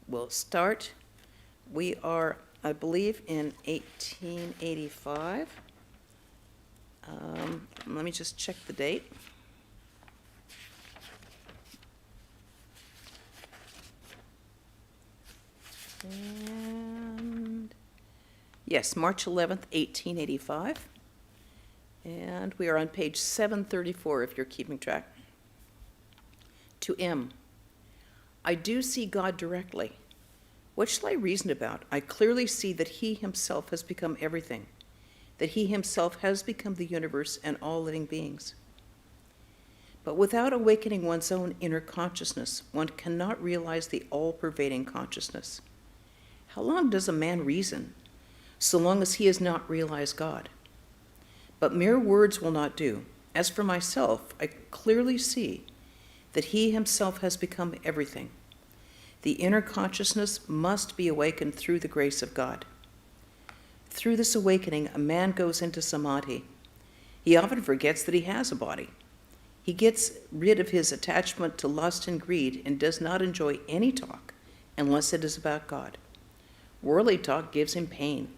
We'll start. We are, I believe, in 1885. Let me just check the date. And yes, March 11th, 1885. And we are on page 734 if you're keeping track. To M. I do see God directly. What shall I reason about? I clearly see that he himself has become everything, that he himself has become the universe and all living beings. But without awakening one's own inner consciousness, one cannot realize the all-pervading consciousness. How long does a man reason? So long as he has not realized God. But mere words will not do. As for myself, I clearly see that he himself has become everything. The inner consciousness must be awakened through the grace of God. Through this awakening, a man goes into samadhi. He often forgets that he has a body. He gets rid of his attachment to lust and greed and does not enjoy any talk unless it is about God. Worldly talk gives him pain.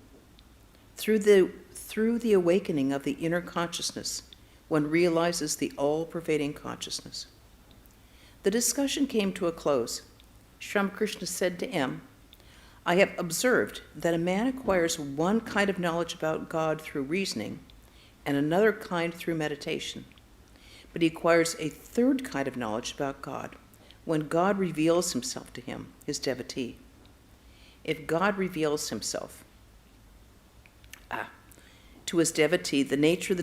Through the awakening of the inner consciousness, one realizes the all-pervading consciousness. The discussion came to a close. Sri Ramakrishna said to M, I have observed that a man acquires one kind of knowledge about God through reasoning and another kind through meditation. But he acquires a third kind of knowledge about God when God reveals himself to him, his devotee. If God reveals himself to his devotee, the nature of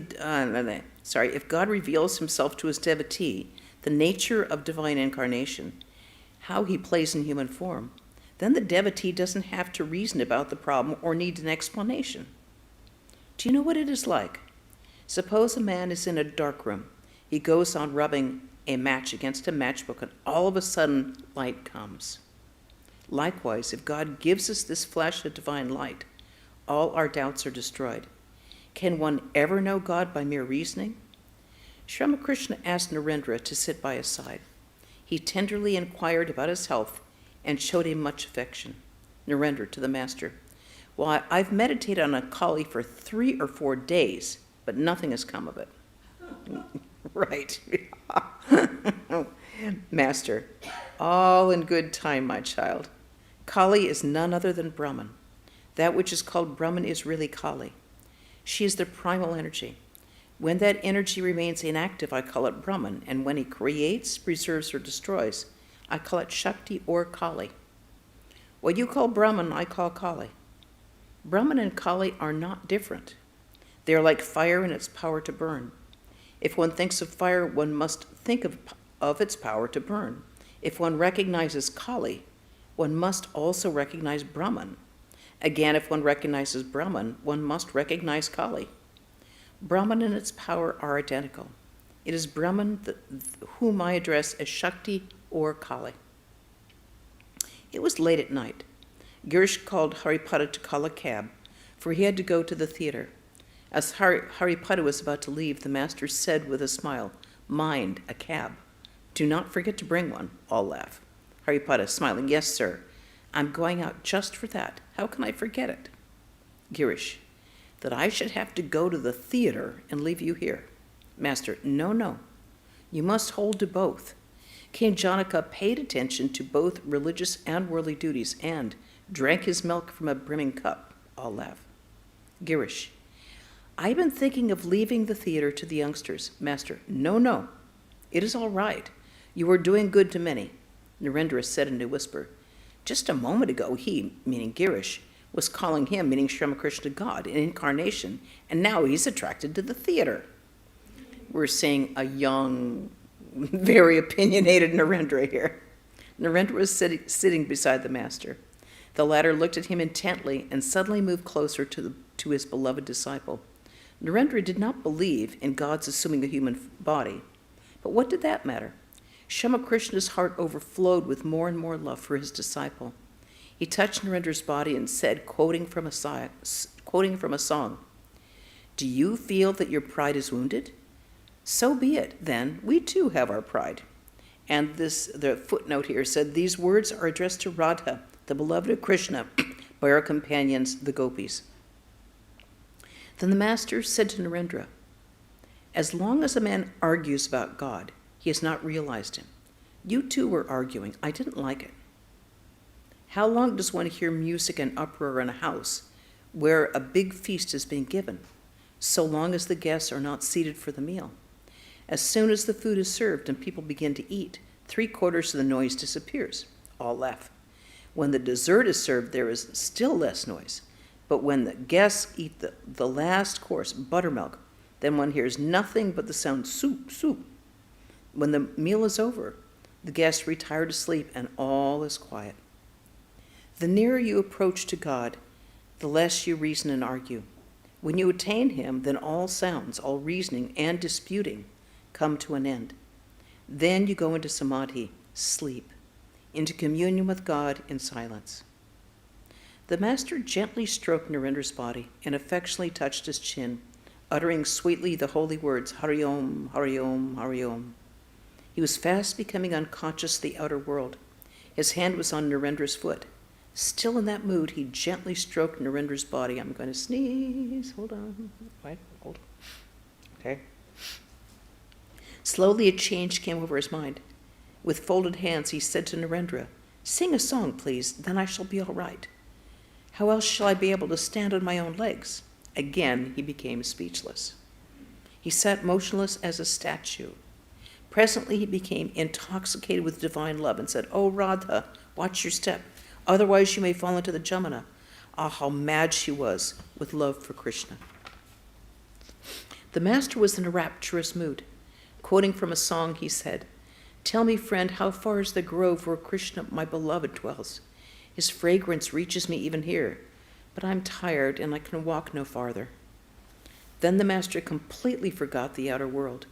if God reveals himself to his devotee, the nature of divine incarnation, how he plays in human form, then the devotee doesn't have to reason about the problem or need an explanation. Do you know what it is like? Suppose a man is in a dark room. He goes on rubbing a match against a matchbook, and all of a sudden, light comes. Likewise, if God gives us this flash of divine light, all our doubts are destroyed. Can one ever know God by mere reasoning? Sri Ramakrishna asked Narendra to sit by his side. He tenderly inquired about his health and showed him much affection. Narendra to the master, well, I've meditated on a Kali for 3 or 4 days, but nothing has come of it. Right. Master, all in good time, my child. Kali is none other than Brahman. That which is called Brahman is really Kali. She is the primal energy. When that energy remains inactive, I call it Brahman, and when he creates, preserves, or destroys, I call it Shakti or Kali. What you call Brahman, I call Kali. Brahman and Kali are not different. They are like fire in its power to burn. If one thinks of fire, one must think of its power to burn. If one recognizes Kali, one must also recognize Brahman. Again, if one recognizes Brahman, one must recognize Kali. Brahman and its power are identical. It is Brahman whom I address as Shakti or Kali. It was late at night. Girish called Haripada to call a cab, for he had to go to the theater. As Haripada was about to leave, the master said with a smile, mind, a cab. Do not forget to bring one. All laugh. Haripada, smiling, yes, sir. I'm going out just for that. How can I forget it? Girish, that I should have to go to the theater and leave you here. Master, no. You must hold to both. King Janaka paid attention to both religious and worldly duties and drank his milk from a brimming cup. All laugh. Girish, I've been thinking of leaving the theater to the youngsters. Master, no. It is all right. You are doing good to many. Narendra said in a whisper, just a moment ago he, meaning Girish, was calling him, meaning Sri Ramakrishna, God, an incarnation, and now he's attracted to the theater. We're seeing a young, very opinionated Narendra here. Narendra was sitting beside the master. The latter looked at him intently and suddenly moved closer to his beloved disciple. Narendra did not believe in God's assuming a human body, but what did that matter? Sri Ramakrishna's heart overflowed with more and more love for his disciple. He touched Narendra's body and said, quoting from a song, do you feel that your pride is wounded? So be it, then. We too have our pride. And the footnote here said, these words are addressed to Radha, the beloved of Krishna, by our companions, the gopis. Then the master said to Narendra, as long as a man argues about God, he has not realized him. You two were arguing. I didn't like it. How long does one hear music and uproar in a house where a big feast is being given, so long as the guests are not seated for the meal? As soon as the food is served and people begin to eat, 3/4 of the noise disappears. All laugh. When the dessert is served, there is still less noise. But when the guests eat the last course, buttermilk, then one hears nothing but the sound soup, soup. When the meal is over, the guests retire to sleep and all is quiet. The nearer you approach to God, the less you reason and argue. When you attain him, then all sounds, all reasoning and disputing come to an end. Then you go into samadhi, sleep, into communion with God in silence. The master gently stroked Narendra's body and affectionately touched his chin, uttering sweetly the holy words, Hari Om, Hari Om, Hari Om. He was fast becoming unconscious of the outer world. His hand was on Narendra's foot. Still in that mood, he gently stroked Narendra's body. I'm going to sneeze. Hold on. Right, hold on. Okay. Slowly a change came over his mind. With folded hands, he said to Narendra, sing a song, please, then I shall be all right. How else shall I be able to stand on my own legs? Again, he became speechless. He sat motionless as a statue. Presently, he became intoxicated with divine love and said, Oh, Radha, watch your step. Otherwise, you may fall into the Jamuna. Ah, how mad she was with love for Krishna. The master was in a rapturous mood. Quoting from a song, he said, Tell me, friend, how far is the grove where Krishna, my beloved, dwells? His fragrance reaches me even here, but I'm tired and I can walk no farther. Then the master completely forgot the outer world.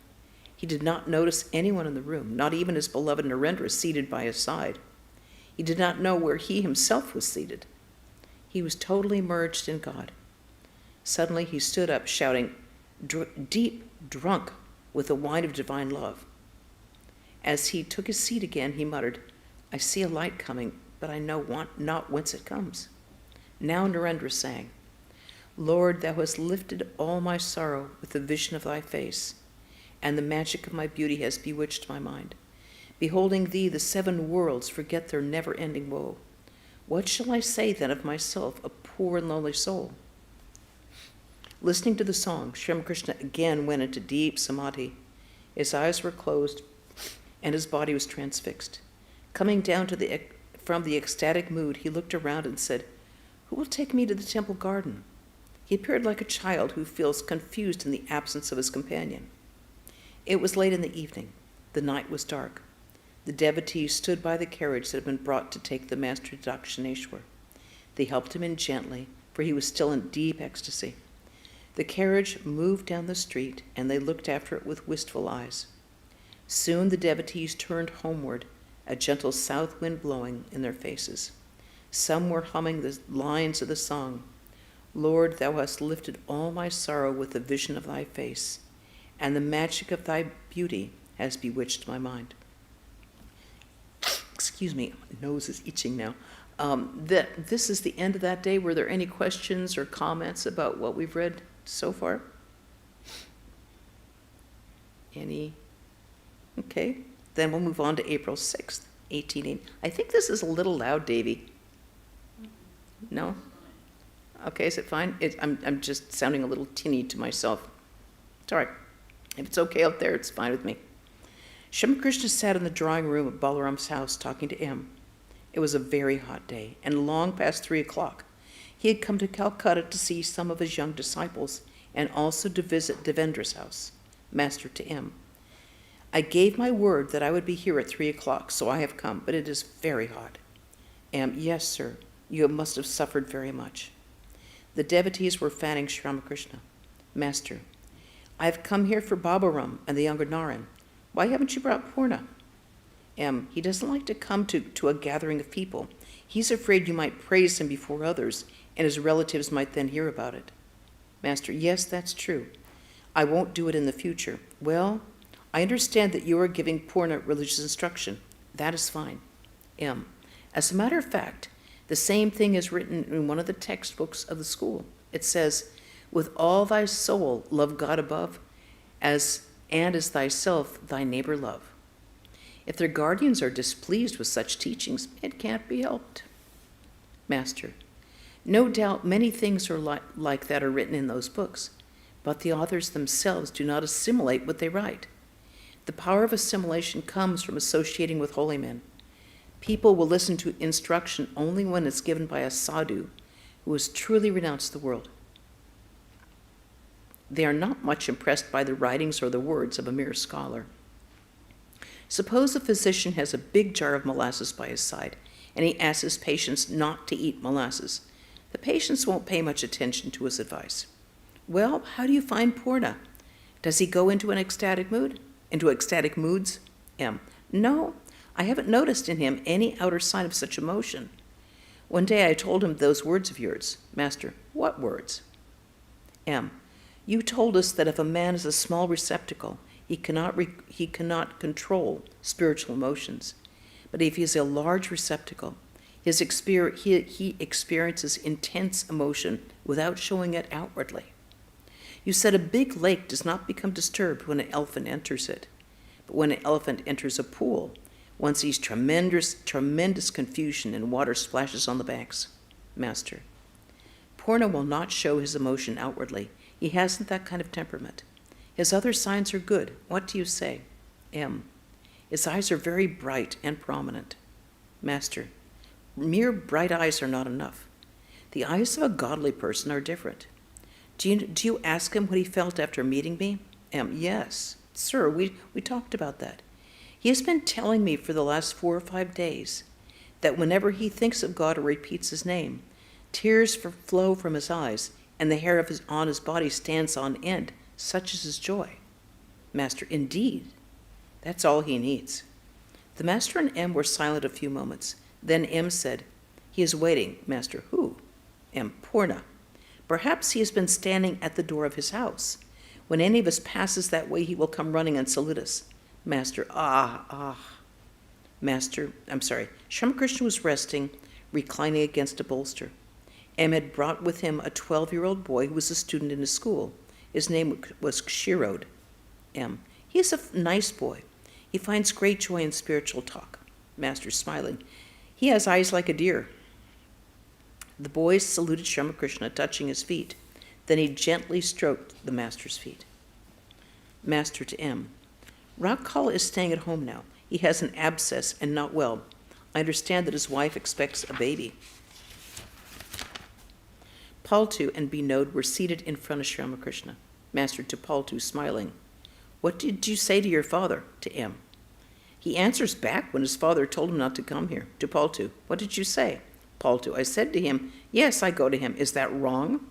He did not notice anyone in the room, not even his beloved Narendra seated by his side. He did not know where he himself was seated. He was totally merged in God. Suddenly he stood up, shouting, deep drunk with the wine of divine love. As he took his seat again, he muttered, I see a light coming, but I know not whence it comes. Now Narendra sang, Lord, thou hast lifted all my sorrow with the vision of thy face, and the magic of my beauty has bewitched my mind. Beholding thee, the 7 worlds forget their never-ending woe. What shall I say then of myself, a poor and lonely soul? Listening to the song, Sri Ramakrishna again went into deep samadhi. His eyes were closed, and his body was transfixed. Coming down from the ecstatic mood, he looked around and said, Who will take me to the temple garden? He appeared like a child who feels confused in the absence of his companion. It was late in the evening. The night was dark. The devotees stood by the carriage that had been brought to take the master to Dakshineshwar. They helped him in gently, for he was still in deep ecstasy. The carriage moved down the street, and they looked after it with wistful eyes. Soon the devotees turned homeward, a gentle south wind blowing in their faces. Some were humming the lines of the song, Lord, thou hast lifted all my sorrow with the vision of thy face, and the magic of thy beauty has bewitched my mind. Excuse me, my nose is itching now. This is the end of that day. Were there any questions or comments about what we've read so far? Any? Okay, then we'll move on to April 6th, 1880. I think this is a little loud, Davy. No? Okay, is it fine? I'm just sounding a little tinny to myself. It's all right. If it's okay out there, it's fine with me. Sri Ramakrishna sat in the drawing room at Balaram's house talking to M. It was a very hot day, and long past 3 o'clock. He had come to Calcutta to see some of his young disciples, and also to visit Devendra's house, master to M. I gave my word that I would be here at 3 o'clock, so I have come, but it is very hot. M. Yes, sir, you must have suffered very much. The devotees were fanning Sri Ramakrishna. Master, I have come here for Babaram and the younger Naren. Why haven't you brought Purna? M. He doesn't like to come to a gathering of people. He's afraid you might praise him before others, and his relatives might then hear about it. Master, yes, that's true. I won't do it in the future. Well, I understand that you are giving Purna religious instruction. That is fine. M. As a matter of fact, The same thing is written in one of the textbooks of the school. It says, with all thy soul love God above, as thyself thy neighbor love. If their guardians are displeased with such teachings, it can't be helped. Master, no doubt many things are like that are written in those books, but the authors themselves do not assimilate what they write. The power of assimilation comes from associating with holy men. People will listen to instruction only when it's given by a sadhu who has truly renounced the world. They are not much impressed by the writings or the words of a mere scholar. Suppose a physician has a big jar of molasses by his side, and he asks his patients not to eat molasses. The patients won't pay much attention to his advice. Well, how do you find Purna? Does he go into an ecstatic mood? Into ecstatic moods? M. No, I haven't noticed in him any outer sign of such emotion. One day I told him those words of yours. Master, what words? M. You told us that if a man is a small receptacle, he cannot control spiritual emotions. But if he is a large receptacle, he experiences intense emotion without showing it outwardly. You said a big lake does not become disturbed when an elephant enters it. But when an elephant enters a pool, one sees tremendous confusion and water splashes on the banks. Master, Purna will not show his emotion outwardly. He hasn't that kind of temperament. His other signs are good. What do you say? M. His eyes are very bright and prominent. Master, mere bright eyes are not enough. The eyes of a godly person are different. Do you ask him what he felt after meeting me? M. Yes, sir, we talked about that. He has been telling me for the last 4 or 5 days that whenever he thinks of God or repeats his name, tears flow from his eyes and the hair on his body stands on end. Such is his joy. Master, indeed, that's all he needs. The master and M were silent a few moments. Then M said, he is waiting. Master, who? M, Purna. Perhaps he has been standing at the door of his house. When any of us passes that way, he will come running and salute us. Master, Sri Ramakrishna was resting, reclining against a bolster. M had brought with him a 12-year-old boy who was a student in his school. His name was Kshirod. M. He is a nice boy. He finds great joy in spiritual talk. Master, smiling. He has eyes like a deer. The boy saluted Sri Ramakrishna, touching his feet. Then he gently stroked the master's feet. Master to M. Rakala is staying at home now. He has an abscess and not well. I understand that his wife expects a baby. Paltu and Binod were seated in front of Sri Ramakrishna. Master to Paltu, smiling. What did you say to your father? To M. He answers back when his father told him not to come here. To Paltu, what did you say? Paltu, I said to him, yes, I go to him. Is that wrong?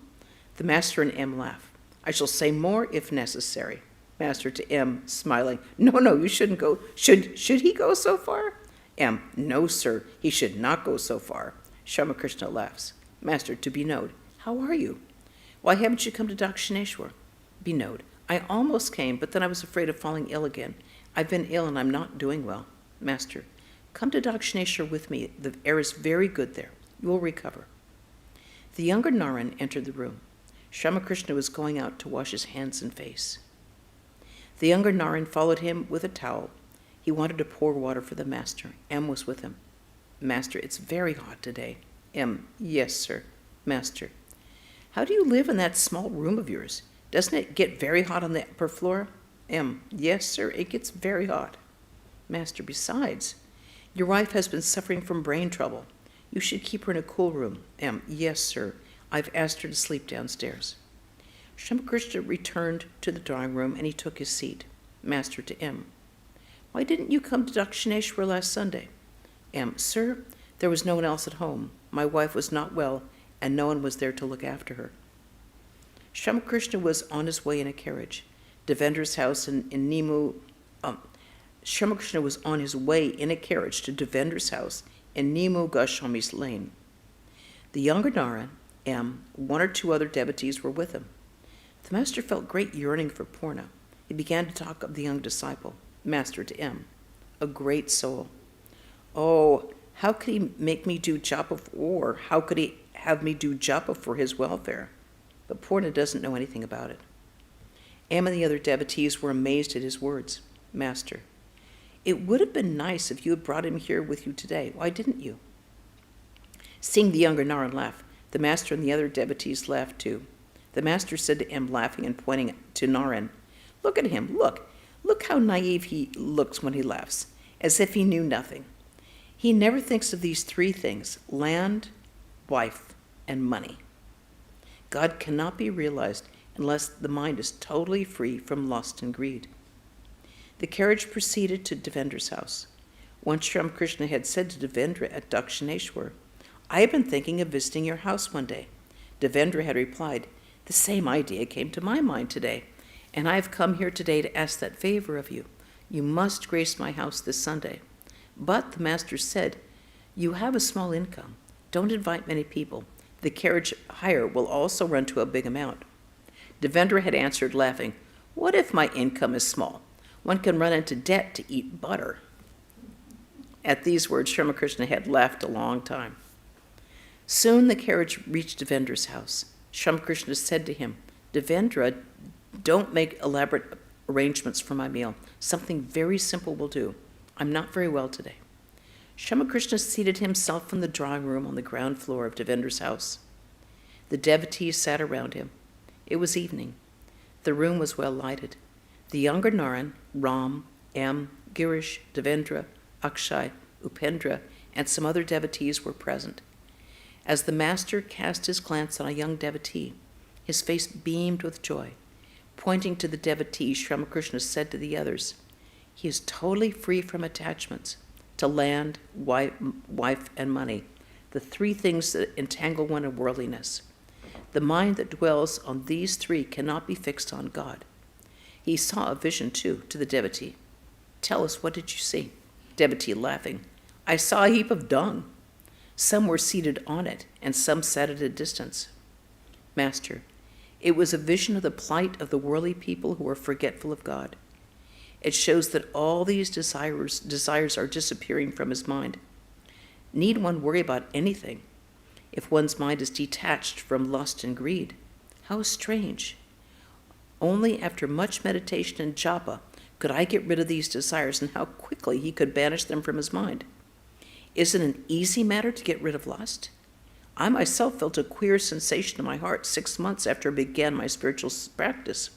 The master and M laugh. I shall say more if necessary. Master to M, smiling. No, you shouldn't go. Should he go so far? M, no, sir, he should not go so far. Sri Ramakrishna laughs. Master to Binod, how are you? Why haven't you come to Dakshineshwar? Binod, I almost came, but then I was afraid of falling ill again. I've been ill and I'm not doing well. Master, come to Dakshineshwar with me. The air is very good there. You will recover. The younger Naran entered the room. Sri Ramakrishna was going out to wash his hands and face. The younger Naran followed him with a towel. He wanted to pour water for the master. M was with him. Master, it's very hot today. M, yes, sir. Master, how do you live in that small room of yours? Doesn't it get very hot on the upper floor? M, yes, sir, it gets very hot. Master, besides, your wife has been suffering from brain trouble. You should keep her in a cool room. M, yes, sir. I've asked her to sleep downstairs. Sri Ramakrishna returned to the drawing room and he took his seat. Master to M. Why didn't you come to Dakshineshwar last Sunday? M. Sir, there was no one else at home. My wife was not well and no one was there to look after her. Sri Ramakrishna was on his way in a carriage. Devendra's house in Nimu. Sri Ramakrishna was on his way in a carriage to Devendra's house in Nimu Goswami's lane. The younger Nara, M, 1 or 2 other devotees were with him. The master felt great yearning for Purna. He began to talk of the young disciple. Master to M, a great soul. Oh, How could he make me do japa, or how could he have me do japa for his welfare? But Purna doesn't know anything about it. Am and the other devotees were amazed at his words. Master, it would have been nice if you had brought him here with you today. Why didn't you? Seeing the younger Naran laugh, the master and the other devotees laughed too. The master said to M, laughing and pointing to Naran, "Look at him, look. Look how naive he looks when he laughs, as if he knew nothing. He never thinks of these three things: land, wife, and money. God cannot be realized unless the mind is totally free from lust and greed." The carriage proceeded to Devendra's house. Once Sri Ramakrishna had said to Devendra at Dakshineshwar, "I have been thinking of visiting your house one day." Devendra had replied, "The same idea came to my mind today, and I have come here today to ask that favor of you. You must grace my house this Sunday." But the master said, "You have a small income. Don't invite many people. The carriage hire will also run to a big amount." Devendra had answered, laughing, "What if my income is small? One can run into debt to eat butter." At these words, Sri Ramakrishna had laughed a long time. Soon the carriage reached Devendra's house. Sri Ramakrishna said to him, "Devendra, don't make elaborate arrangements for my meal. Something very simple will do. I'm not very well today." Sri Ramakrishna seated himself in the drawing room on the ground floor of Devendra's house. The devotees sat around him. It was evening. The room was well lighted. The younger Naran, Ram, M, Girish, Devendra, Akshay, Upendra, and some other devotees were present. As the master cast his glance on a young devotee, his face beamed with joy. Pointing to the devotee, Sri Ramakrishna said to the others, "He is totally free from attachments to land, wife, and money, the three things that entangle one in worldliness. The mind that dwells on these three cannot be fixed on God." He saw a vision, too, to the devotee. "Tell us, what did you see?" Devotee, laughing, "I saw a heap of dung. Some were seated on it, and some sat at a distance." Master, it was a vision of the plight of the worldly people who are forgetful of God. It shows that all these desires are disappearing from his mind. Need one worry about anything if one's mind is detached from lust and greed? How strange! Only after much meditation and japa could I get rid of these desires, and how quickly he could banish them from his mind. Is it an easy matter to get rid of lust? I myself felt a queer sensation in my heart 6 months after I began my spiritual practice.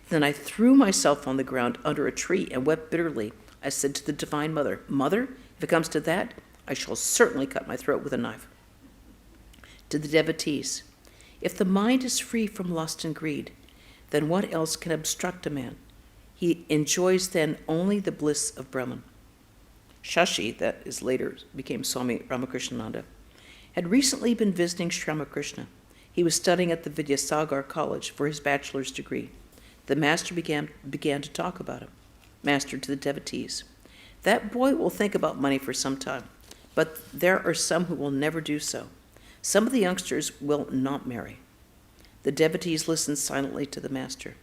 Then I threw myself on the ground under a tree and wept bitterly. I said to the Divine Mother, "Mother, if it comes to that, I shall certainly cut my throat with a knife." To the devotees, if the mind is free from lust and greed, then what else can obstruct a man? He enjoys then only the bliss of Brahman. Shashi, that is later became Swami Ramakrishnananda, had recently been visiting Sri Ramakrishna. He was studying at the Vidyasagar College for his bachelor's degree. The master began to talk about him. Master to the devotees, "That boy will think about money for some time, but there are some who will never do so. Some of the youngsters will not marry." The devotees listened silently to the master.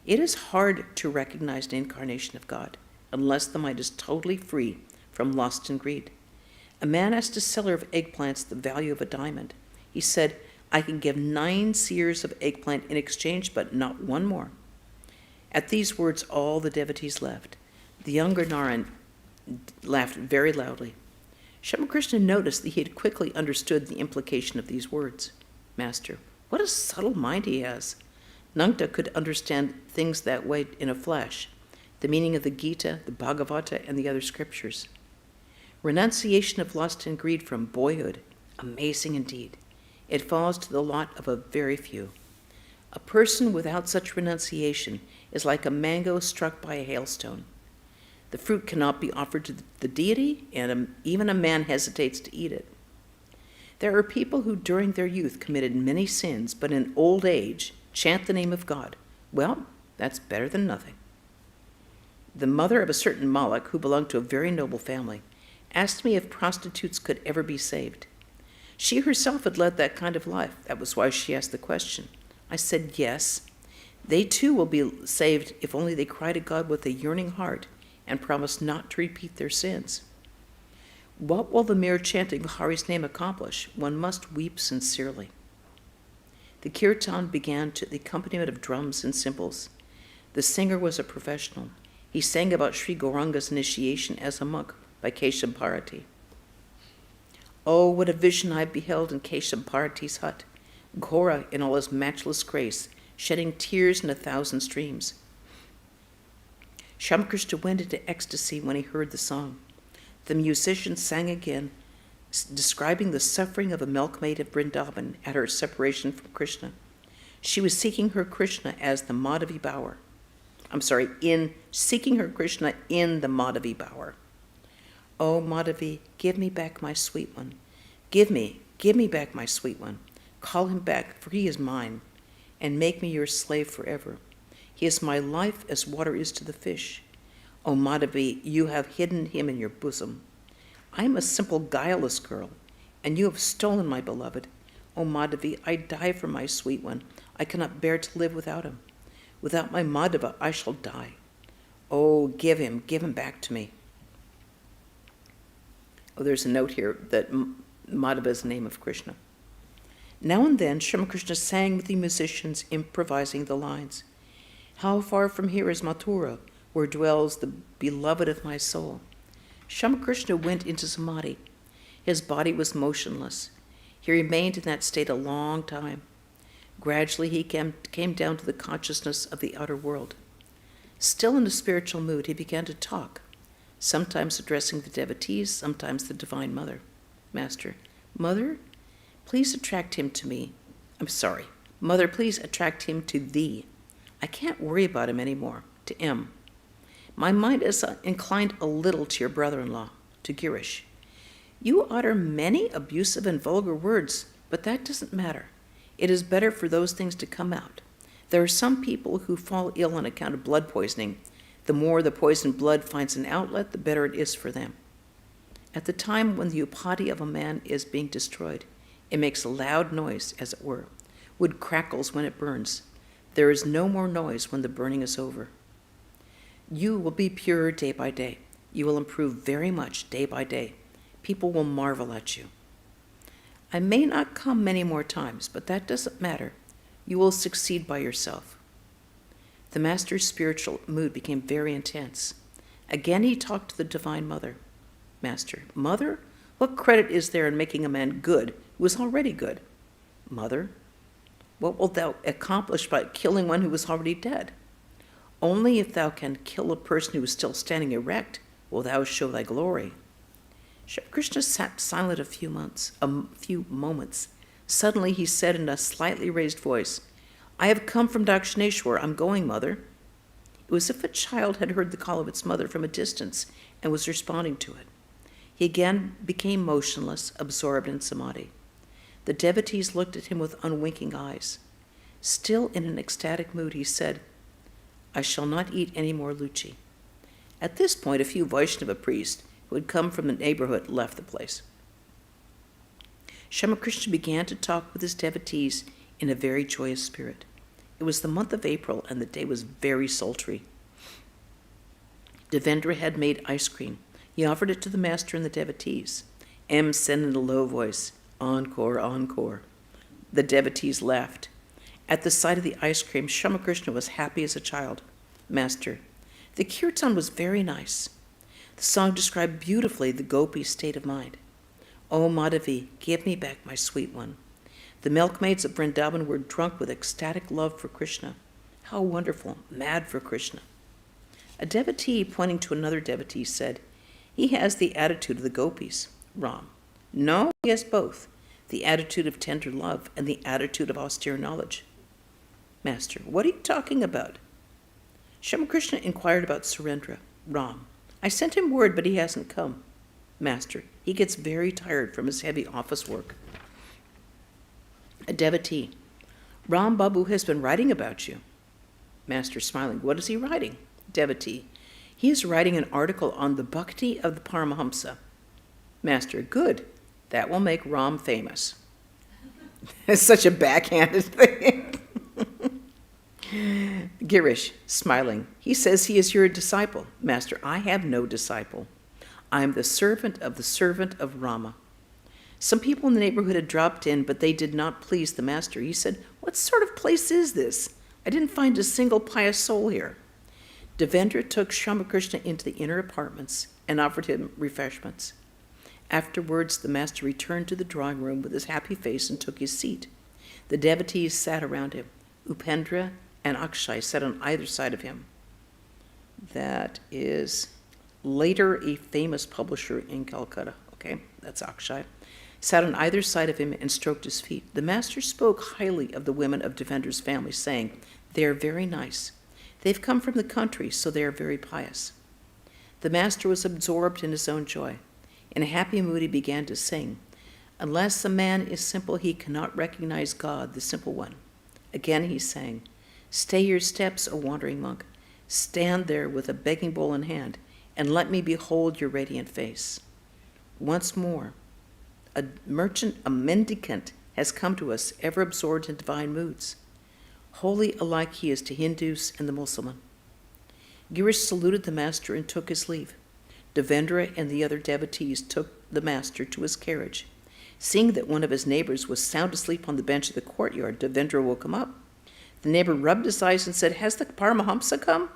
It is hard to recognize the incarnation of God unless the mind is totally free from lust and greed. A man asked a seller of eggplants the value of a diamond. He said, "I can give 9 seers of eggplant in exchange, but not one more." At these words, all the devotees laughed. The younger Naran laughed very loudly. Sri Ramakrishna noticed that he had quickly understood the implication of these words. Master, what a subtle mind he has. Nangta could understand things that way in a flash, the meaning of the Gita, the Bhagavata, and the other scriptures. Renunciation of lust and greed from boyhood, amazing indeed. It falls to the lot of a very few. A person without such renunciation is like a mango struck by a hailstone. The fruit cannot be offered to the deity, and even a man hesitates to eat it. There are people who during their youth committed many sins, but in old age chant the name of God. Well, that's better than nothing. The mother of a certain Malak, who belonged to a very noble family, asked me if prostitutes could ever be saved. She herself had led that kind of life. That was why she asked the question. I said, yes, they too will be saved if only they cry to God with a yearning heart and promise not to repeat their sins. What will the mere chanting of Hari's name accomplish? One must weep sincerely. The kirtan began to the accompaniment of drums and cymbals. The singer was a professional. He sang about Sri Gauranga's initiation as a monk by Keshavarati. Oh, what a vision I beheld in Keshavarati's hut, Ghora in all his matchless grace, shedding tears in 1,000 streams. Ramakrishna went into ecstasy when he heard the song. The musician sang again, describing the suffering of a milkmaid of Vrindavan at her separation from Krishna. She was seeking her Krishna as the Madhavi bower. In seeking her Krishna in the Madhavi bower. Oh, Madhavi, give me back my sweet one. Give me back my sweet one. Call him back, for he is mine, and make me your slave forever. He is my life as water is to the fish. O Madhavi, you have hidden him in your bosom. I am a simple, guileless girl, and you have stolen my beloved. O Madhavi, I die for my sweet one. I cannot bear to live without him. Without my Madhava, I shall die. Oh, give him back to me. Oh, there's a note here that Madhava is the name of Krishna. Now and then, Sri Ramakrishna sang with the musicians, improvising the lines. How far from here is Mathura, where dwells the beloved of my soul? Sri Ramakrishna went into samadhi. His body was motionless. He remained in that state a long time. Gradually, he came down to the consciousness of the outer world. Still in a spiritual mood, he began to talk, sometimes addressing the devotees, sometimes the Divine Mother. Master, Mother, please attract him to me. Mother, please attract him to thee. I can't worry about him anymore, to M. My mind is inclined a little to your brother-in-law, to Girish. You utter many abusive and vulgar words, but that doesn't matter. It is better for those things to come out. There are some people who fall ill on account of blood poisoning. The more the poisoned blood finds an outlet, the better it is for them. At the time when the upati of a man is being destroyed, it makes a loud noise, as it were. Wood crackles when it burns. There is no more noise when the burning is over. You will be purer day by day. You will improve very much day by day. People will marvel at you. I may not come many more times, but that doesn't matter. You will succeed by yourself. The master's spiritual mood became very intense. Again he talked to the Divine Mother. Master, Mother, what credit is there in making a man good who is already good? Mother, what wilt thou accomplish by killing one who is already dead? Only if thou canst kill a person who is still standing erect will thou show thy glory. Sri Krishna sat silent a few moments. Suddenly he said in a slightly raised voice, I have come from Dakshineshwar. I'm going, Mother. It was as if a child had heard the call of its mother from a distance and was responding to it. He again became motionless, absorbed in samadhi. The devotees looked at him with unwinking eyes. Still in an ecstatic mood, he said, I shall not eat any more luchi. At this point, a few Vaishnava priests who had come from the neighborhood left the place. Sri Ramakrishna began to talk with his devotees in a very joyous spirit. It was the month of April, and the day was very sultry. Devendra had made ice cream. He offered it to the master and the devotees. M said in a low voice, Encore, encore. The devotees laughed. At the sight of the ice cream, Sri Ramakrishna was happy as a child. Master, the kirtan was very nice. The song described beautifully the gopi's state of mind. O Madhavi, give me back my sweet one. The milkmaids of Vrindavan were drunk with ecstatic love for Krishna. How wonderful, mad for Krishna. A devotee, pointing to another devotee, said, He has the attitude of the gopis. Ram. No, he has both, the attitude of tender love and the attitude of austere knowledge. Master, what are you talking about? Sri Ramakrishna inquired about Surendra. Ram. I sent him word, but he hasn't come. Master, he gets very tired from his heavy office work. A devotee. Ram Babu has been writing about you. Master, smiling. What is he writing? Devotee. He is writing an article on the bhakti of the Paramahamsa. Master, good. That will make Ram famous. It's such a backhanded thing. Girish, smiling. He says he is your disciple. Master, I have no disciple. I am the servant of Rama. Some people in the neighborhood had dropped in, but they did not please the master. He said, "What sort of place is this? I didn't find a single pious soul here." Devendra took Sri Ramakrishna into the inner apartments and offered him refreshments. Afterwards, the master returned to the drawing room with his happy face and took his seat. The devotees sat around him. Upendra and Akshay sat on either side of him. That is later a famous publisher in Calcutta. Okay, that's Akshay. Sat on either side of him and stroked his feet. The master spoke highly of the women of Devendra's family, saying, "They are very nice. They've come from the country, so they are very pious." The master was absorbed in his own joy. In a happy mood, he began to sing, "Unless a man is simple, he cannot recognize God, the simple one." Again he sang, "Stay your steps, O wandering monk. Stand there with a begging bowl in hand, and let me behold your radiant face." Once more, a mendicant has come to us, ever absorbed in divine moods. Holy alike he is to Hindus and the Muslim. Girish saluted the master and took his leave. Devendra and the other devotees took the master to his carriage. Seeing that one of his neighbors was sound asleep on the bench of the courtyard, Devendra woke him up. The neighbor rubbed his eyes and said, "Has the Paramahamsa come?"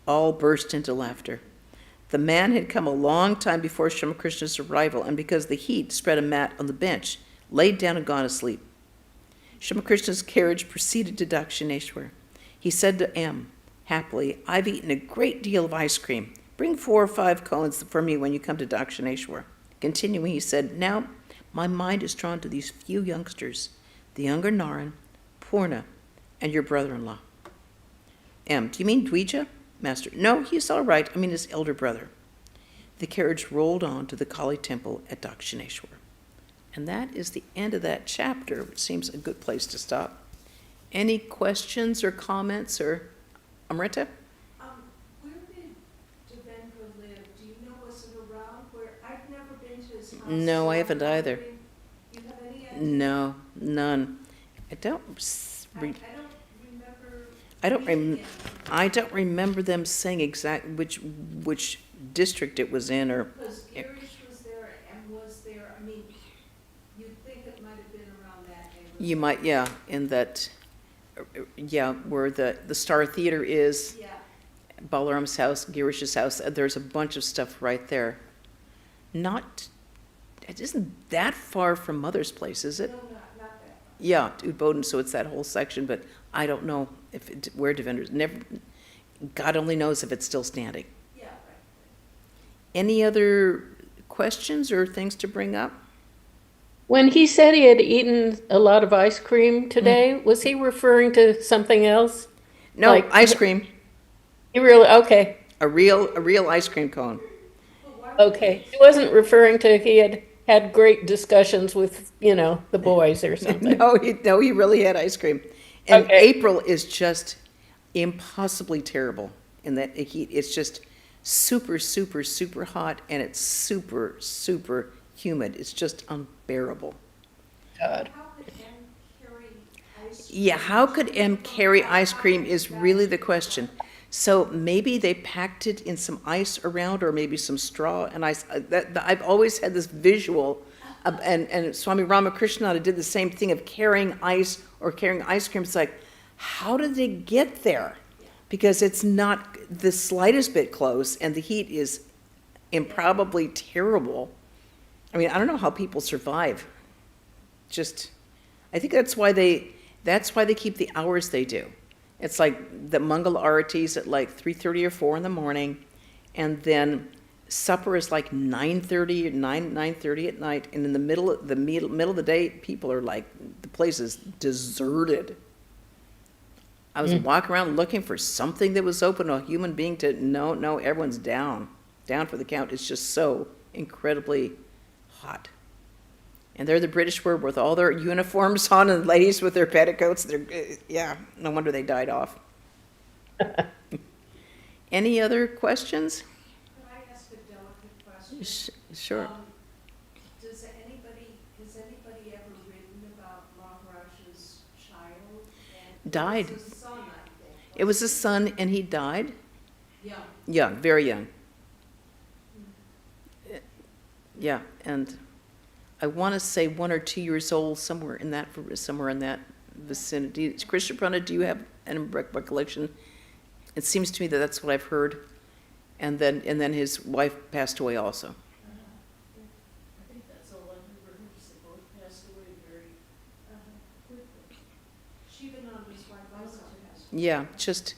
All burst into laughter. The man had come a long time before Sri Ramakrishna's arrival, and because the heat spread a mat on the bench, laid down and gone asleep. Sri Ramakrishna's carriage proceeded to Dakshineshwar. He said to M, happily, "I've eaten a great deal of ice cream. Bring 4 or 5 cones for me when you come to Dakshineshwar." Continuing, he said, "Now, my mind is drawn to these few youngsters, the younger Naran, Purna, and your brother-in-law." M, "Do you mean Dvija?" Master, "No, he's all right. I mean his elder brother." The carriage rolled on to the Kali temple at Dakshineshwar. And that is the end of that chapter, which seems a good place to stop. Any questions or comments, or Amrita? Where did Devendra live? Do you know, was it around where, I've never been to his house. No, I haven't either. You have any idea? No, none. I don't remember. I don't remember them saying exact which district it was in, or. Because Girish was there and was there, I mean, you'd think it might have been around that neighborhood. You might, yeah, in that, yeah, where the Star Theater is, Yeah, Balaram's house, Girish's house. There's a bunch of stuff right there. It isn't that far from Mother's place, is it? no, not that. Yeah, Udboden, so it's that whole section, but I don't know where Devendra's, God only knows if it's still standing. Yeah, right. Any other questions or things to bring up? When he said he had eaten a lot of ice cream today, was he referring to something else? No, Like- ice cream, He really, okay, a real ice cream cone. okay. He wasn't referring to he had great discussions with, the boys or something. No, he really had ice cream. And Okay. April is just impossibly terrible in that heat. It's just super, super, super hot, and it's super, super humid. It's just unbearable. God. How could M carry ice? Yeah, how could M carry ice cream is really the question. So maybe they packed it in some ice around, or maybe some straw and ice. I've always had this visual, and Swami Ramakrishna did the same thing of carrying ice or carrying ice cream. It's like, how did they get there? Because it's not the slightest bit close, and the heat is improbably terrible. I mean, I don't know how people survive. I think that's why they keep the hours they do. It's like the Mangal Aratis at like 3:30 or 4 in the morning, and then supper is like 9:30 or 9:30 at night, and in the middle of the day, people are like, the place is deserted. I was walking around looking for something that was open, a human being no, everyone's down for the count. It's just so incredibly hot. And there the British were with all their uniforms on, and ladies with their petticoats. Yeah, no wonder they died off. Any other questions? Can I ask a delicate question? Sure. Has anybody ever written about Maharaj's child? And Died. It was a son, I think. It was a son, and he died Yeah. young, very young. Yeah, and I want to say 1 or 2 years old, somewhere in that vicinity. Christian Brunner, do you have any recollection? It seems to me that that's what I've heard. And then his wife passed away also. I think that's all I've ever heard, is they both passed away very quickly. Shivananda's wife also passed. Yeah, just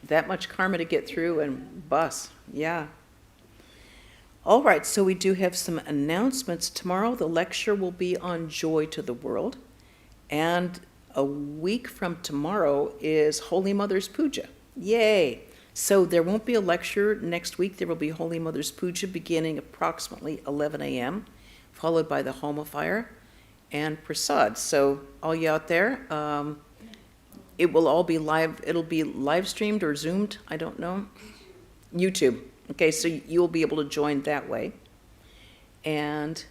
that much karma to get through and bus. Yeah. All right, so we do have some announcements. Tomorrow the lecture will be on joy to the world. And a week from tomorrow is Holy Mother's Puja. Yay! So there won't be a lecture next week. There will be Holy Mother's Puja beginning approximately 11 a.m., followed by the Homa fire and prasad. So all you out there, it will all be live. It'll be live streamed or Zoomed. I don't know. YouTube. Okay, so you'll be able to join that way. And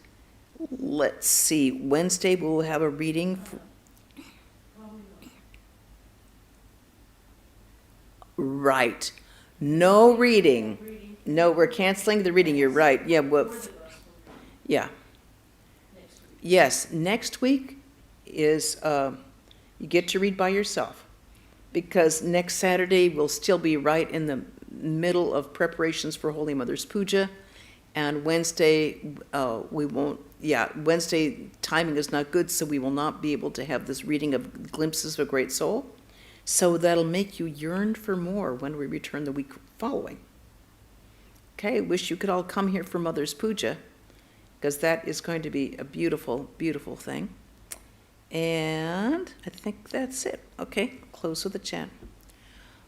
let's see, Wednesday we will have a reading. Right. No reading. No, we're canceling the reading. You're right. Yeah, well, yeah. Yes, next week is, you get to read by yourself. Because next Saturday we'll still be right in the middle of preparations for Holy Mother's Puja. And Wednesday, we won't, Wednesday timing is not good, so we will not be able to have this reading of Glimpses of a Great Soul. So that'll make you yearn for more when we return the week following. Okay, wish you could all come here for Mother's Puja, because that is going to be a beautiful, beautiful thing. And I think that's it. Okay, close with a chant.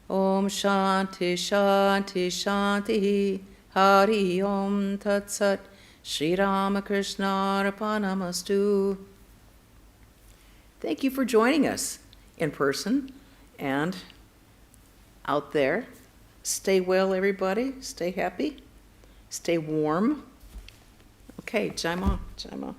Om Shanti Shanti Shanti Hari Om Tat Sat Sri Ramakrishna Arpanamastu. Thank you for joining us in person and out there. Stay well, everybody. Stay happy. Stay warm. Okay, Jai Ma, Jai Ma.